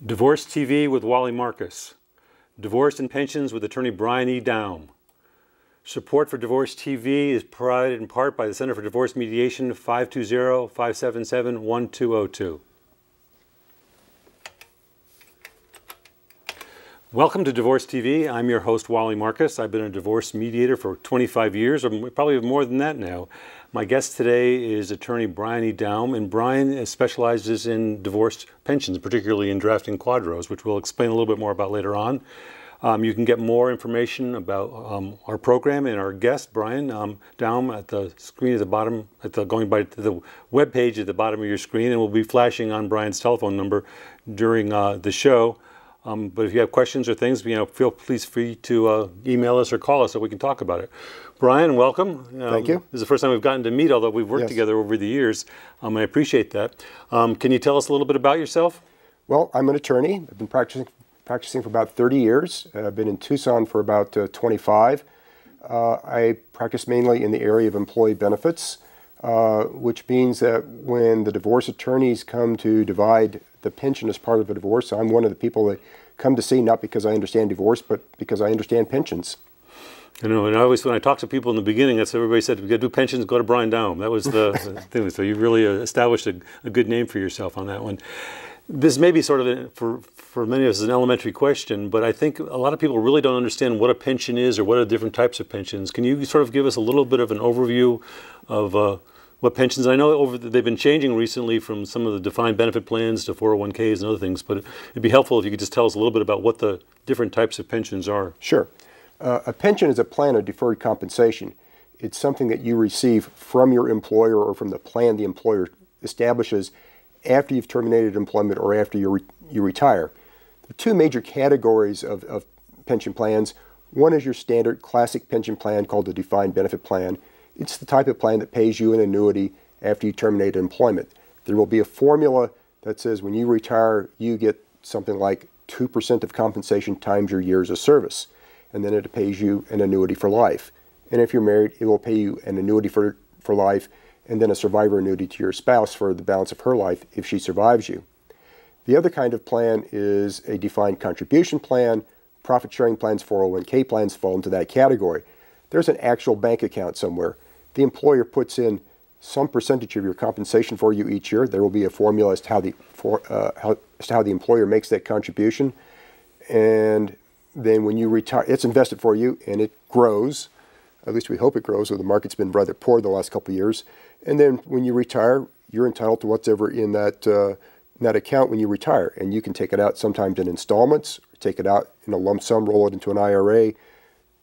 Divorce TV with Wally Marcus. Divorce and Pensions with Attorney Bryan E. Daum. Support for Divorce TV is provided in part by the Center for Divorce Mediation, 520-577-1202. Welcome to Divorce TV. I'm your host, Wally Marcus. I've been a divorce mediator for 25 years, or probably more than that now. My guest today is Attorney Bryan E. Daum, and Bryan specializes in divorce pensions, particularly in drafting QDROs, which we'll explain a little bit more about later on. You can get more information about our program and our guest, Bryan Daum, at the screen at the bottom, going by to the web page at the bottom of your screen, and we'll be flashing on Bryan's telephone number during the show. But if you have questions or things, please free to email us or call us so we can talk about it. Bryan, welcome. Thank you. This is the first time we've gotten to meet, although we've worked together over the years. I appreciate that. Can you tell us a little bit about yourself? Well, I'm an attorney. I've been practicing for about 30 years. I've been in Tucson for about 25. I practice mainly in the area of employee benefits, which means that when the divorce attorneys come to divide the pension as part of a divorce, I'm one of the people that come to see, not because I understand divorce, but because I understand pensions. You know, and I always, when I talk to people in the beginning, that's what everybody said, if you got to do pensions, go to Bryan Daum. That was the thing. So you really established a good name for yourself on that one. This may be sort of, for many of us, an elementary question, but I think a lot of people really don't understand what a pension is or what are different types of pensions. Can you sort of give us a little bit of an overview of what pensions? I know they've been changing recently from some of the defined benefit plans to 401ks and other things, but it'd be helpful if you could just tell us a little bit about what the different types of pensions are. Sure. A pension is a plan of deferred compensation. It's something that you receive from your employer or from the plan the employer establishes after you've terminated employment or after you retire. There are two major categories of pension plans. One is your standard classic pension plan called the defined benefit plan. It's the type of plan that pays you an annuity after you terminate employment. There will be a formula that says when you retire, you get something like 2% of compensation times your years of service. And then it pays you an annuity for life. And if you're married, it will pay you an annuity for life and then a survivor annuity to your spouse for the balance of her life if she survives you. The other kind of plan is a defined contribution plan. Profit sharing plans, 401k plans fall into that category. There's an actual bank account somewhere. The employer puts in some percentage of your compensation for you each year. There will be a formula as to how the employer makes that contribution. And then when you retire, it's invested for you and it grows. At least we hope it grows, so the market's been rather poor the last couple of years. And then when you retire, you're entitled to whatever in that account when you retire. And you can take it out sometimes in installments, take it out in a lump sum, roll it into an IRA.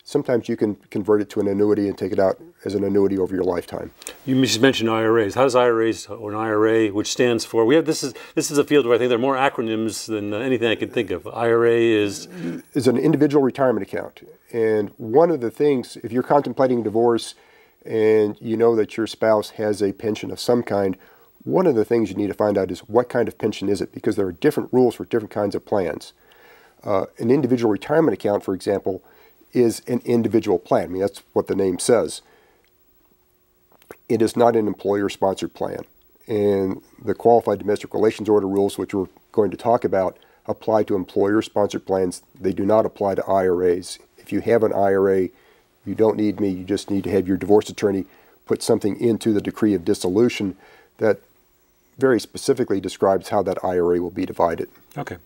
Sometimes you can convert it to an annuity and take it out as an annuity over your lifetime. You just mentioned IRAs. How does IRAs, or an IRA, which stands for, this is a field where I think there are more acronyms than anything I can think of. IRA is an individual retirement account. And one of the things, if you're contemplating divorce and you know that your spouse has a pension of some kind, one of the things you need to find out is what kind of pension is it, because there are different rules for different kinds of plans. An individual retirement account, for example, is an individual plan. I mean, that's what the name says. It is not an employer-sponsored plan. And the Qualified Domestic Relations Order rules, which we're going to talk about, apply to employer-sponsored plans. They do not apply to IRAs. If you have an IRA, you don't need me. You just need to have your divorce attorney put something into the decree of dissolution that very specifically describes how that IRA will be divided. Okay.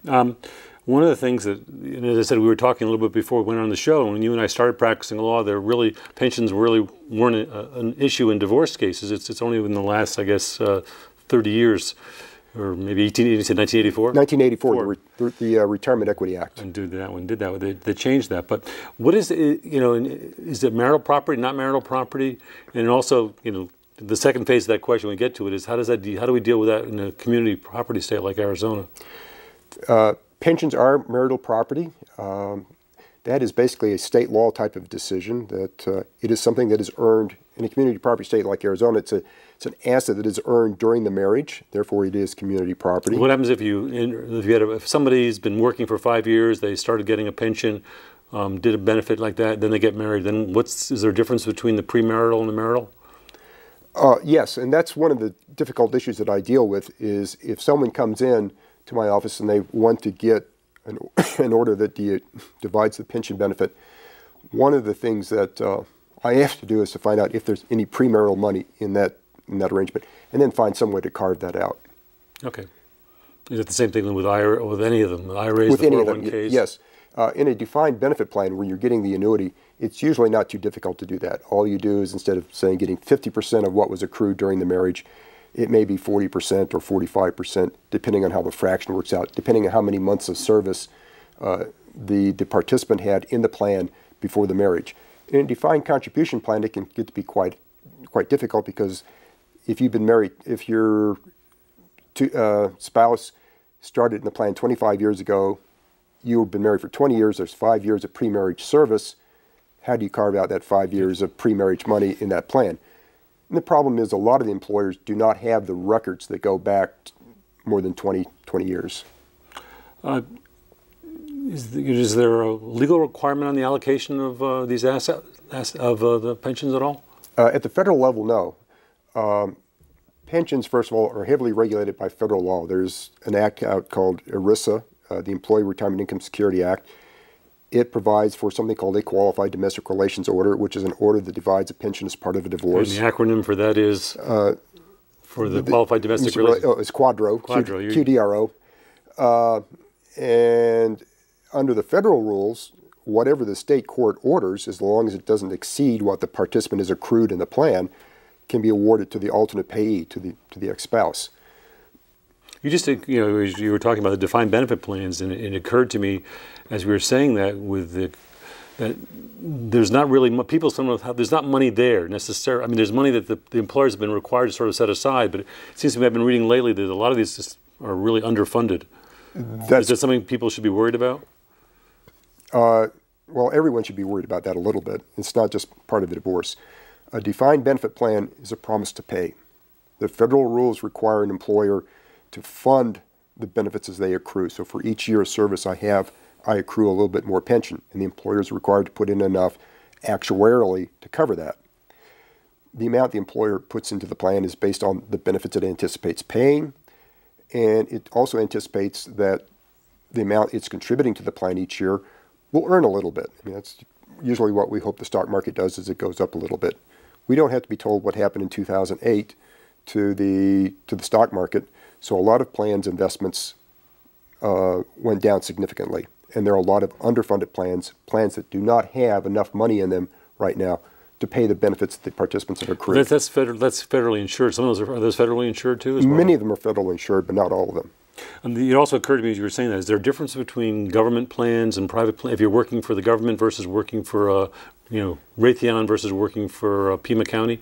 One of the things that, as I said, we were talking a little bit before we went on the show, and when you and I started practicing law, pensions really weren't an issue in divorce cases. It's only in the last, I guess, 30 years, or maybe 1984? 1984, the Retirement Equity Act. And did that. They changed that. But what is it, is it marital property, not marital property? And also, the second phase of that question, when we get to it, is how do we deal with that in a community property state like Arizona? Pensions are marital property. That is basically a state law type of decision, that it is something that is earned in a community property state like Arizona. It's an asset that is earned during the marriage, therefore it is community property. What happens if somebody's been working for 5 years, they started getting a pension, did a benefit like that, then they get married, then is there a difference between the premarital and the marital? Yes, and that's one of the difficult issues that I deal with, is if someone comes in to my office and they want to get an order that divides the pension benefit, one of the things that I have to do is to find out if there's any premarital money in that arrangement, and then find some way to carve that out. Okay. Is it the same thing with any of them? The IRAs, With the any of them, 401ks? yes. In a defined benefit plan where you're getting the annuity, it's usually not too difficult to do that. All you do is, instead of saying getting 50% of what was accrued during the marriage, it may be 40% or 45%, depending on how the fraction works out, depending on how many months of service the participant had in the plan before the marriage. In a defined contribution plan, it can get to be quite difficult, because if you've been married, if your spouse started in the plan 25 years ago, you've been married for 20 years, there's 5 years of pre-marriage service. How do you carve out that 5 years of pre-marriage money in that plan? And the problem is a lot of the employers do not have the records that go back more than 20 years. Is there a legal requirement on the allocation of these assets, of the pensions at all? At the federal level, no. Pensions, first of all, are heavily regulated by federal law. There's an act out called ERISA, the Employee Retirement Income Security Act. It provides for something called a Qualified Domestic Relations Order, which is an order that divides a pension as part of a divorce. And the acronym for that is? For the Qualified Domestic Relations? It's QDRO. QDRO. And under the federal rules, whatever the state court orders, as long as it doesn't exceed what the participant has accrued in the plan, can be awarded to the alternate payee, to the ex-spouse. You were talking about the defined benefit plans, and it occurred to me as we were saying that that there's not really there's not money there necessarily. I mean, there's money that the employers have been required to sort of set aside, but it seems to me I've been reading lately that a lot of these just are really underfunded. Is that something people should be worried about? Well, everyone should be worried about that a little bit. It's not just part of the divorce. A defined benefit plan is a promise to pay. The federal rules require an employer to fund the benefits as they accrue. So for each year of service I accrue a little bit more pension, and the employer is required to put in enough actuarially to cover that. The amount the employer puts into the plan is based on the benefits it anticipates paying, and it also anticipates that the amount it's contributing to the plan each year will earn a little bit. I mean, that's usually what we hope the stock market does, is it goes up a little bit. We don't have to be told what happened in 2008 to the stock market. So a lot of plans' investments went down significantly. And there are a lot of underfunded plans that do not have enough money in them right now to pay the benefits that the participants have accrued. That's federally insured. Some of those are those federally insured too as well? Many of them are federally insured, but not all of them. And it also occurred to me as you were saying that, is there a difference between government plans and private plans? If you're working for the government versus working for Raytheon versus working for Pima County,